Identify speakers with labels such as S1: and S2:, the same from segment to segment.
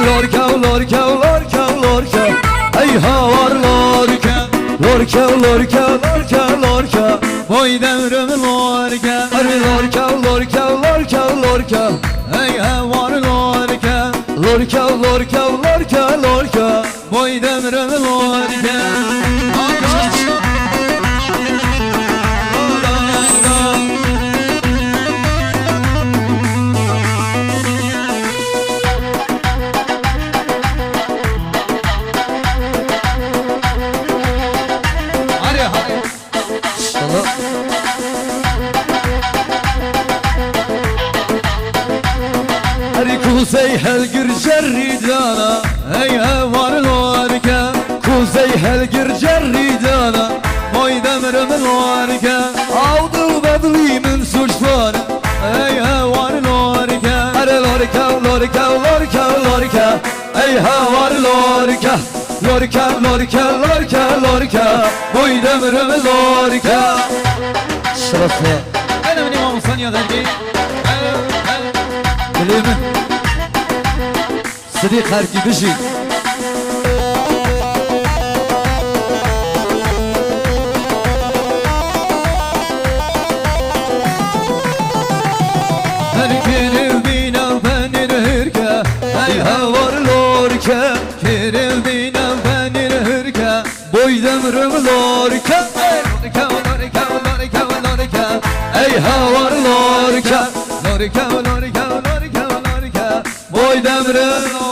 S1: لورکا لورکا لورکا لورکا ای هوار لورکا لورکا لورکا لورکا لورکا وای دورم لورکا لورکا لورکا لورکا لورکا ای هوار لورکا لورکا لورکا لورکا لورکا وای دورم لورکا كوزي هالقر جريدانا اي هوار الواركا كوزي هالقر جريدانا موي دمر من الواركا عوضو بدلي من سوشفانا اي هوار الواركا لوركا لوركا لوركا لوركا اي هوار الواركا لوركا لوركا لوركا لوركا موي دمر من الواركا شرفنا انا من امام ثانية ذلك كلمة صديق هركي بشي هركي بينا وبني الهركة اي هوار لوركا كيرل بينا وبني الهركة بوي دمرم لوركا لوركا لوركا لوركا لوركا اي هوار لوركا لوركا لوركا لوركا لوركا بوي دمرم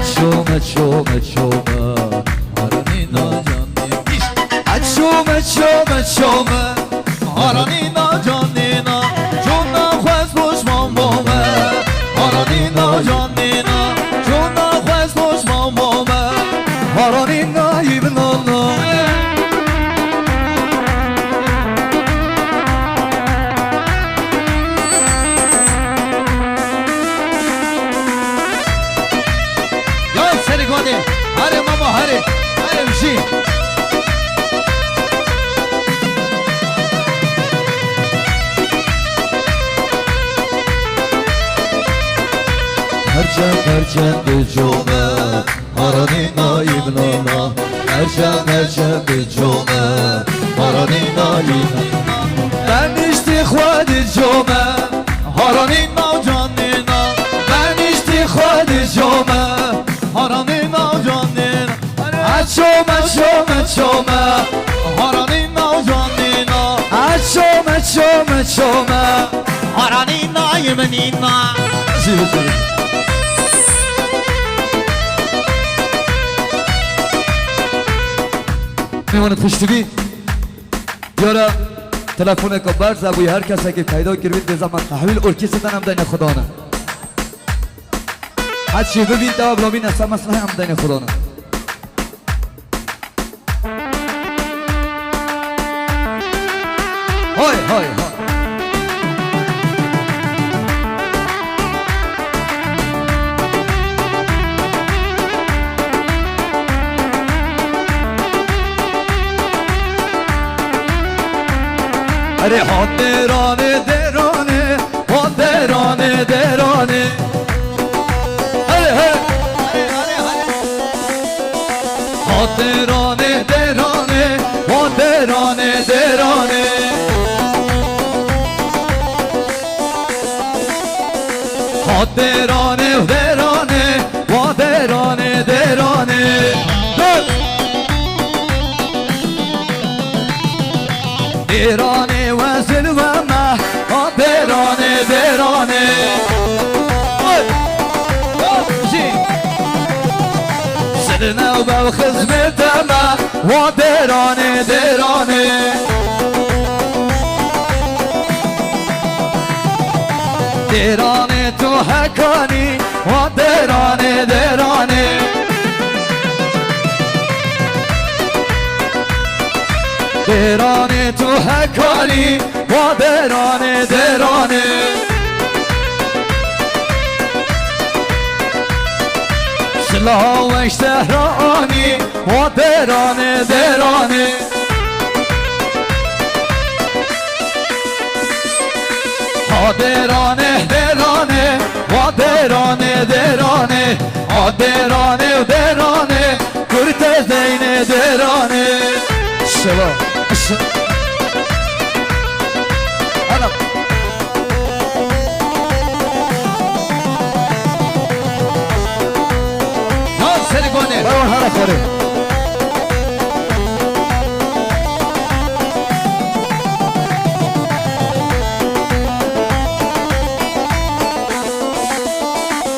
S1: Açoma çoma çoma Haranina canini Açoma çoma çoma Haranina canina Çona khwaz boshman bome Haranina canina Çona khwaz boshman bome Haranina ibn Allah هره ماما هره امشي هرجم به جومه مارانی نایب نانا هرجم به جومه مارانی نایب بنیشتی خود جومه هارانی نا جانینا بنیشتی خود جومه هارانی نا جانینا اچومه چومه چومه هارانی نا جانینا اچومه چومه چومه هارانی نایب نینا میمونه پشت بی یارا تلفن که برز ابوی هر کسی که پیدا کردید به زمان تحویل ارکستر هم دین خدا نه هر چی ببین دواب را بین اصلا مسئله هم دین خدا نه های های های اره ها درانه درانه ها درانه درانه اره ها درانه درانه ها درانه درانه ها درانه درانه ها درانه درانه درانه وزن و مه درانه درانه سرنا و خدمت مه و درانه درانه درانه تو حکانی درانه درانه درانه تو هکاری و درانه درانه شلاوش تهرانی و درانه درانه ها درانه درانه و درانه درانه ها درانه و درانه کرت زین درانه شلا انا نام سرگونه برو هر خوره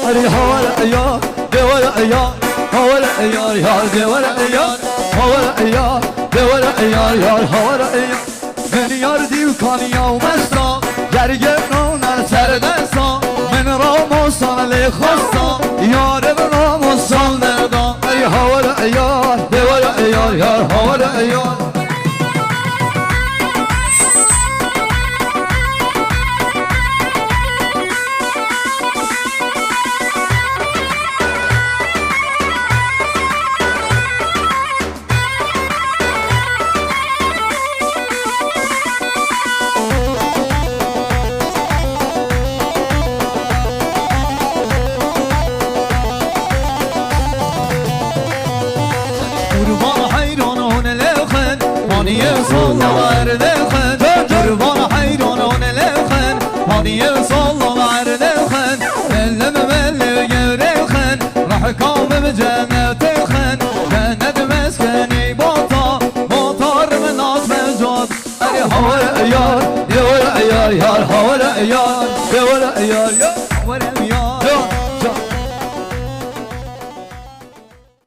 S1: اری حوال ایار دوال ایار حوال ایار یار دوال ایار حوال ایار دوال ایار یار حوال ایار من یار دیو کانیا و مستا جرگم نونر سر دستا من راموسان لی خستا یار من راموسان دردان ای حوال ایار دوال ایار یار حوال ایار صلى الخن قربان حيران الخن هاني صلى الخن لما مل غير الخن راح قام بجنة الخن جنة مسكني موطار من ناس مجاد يا هو يا يا يا يا هو يا يا يا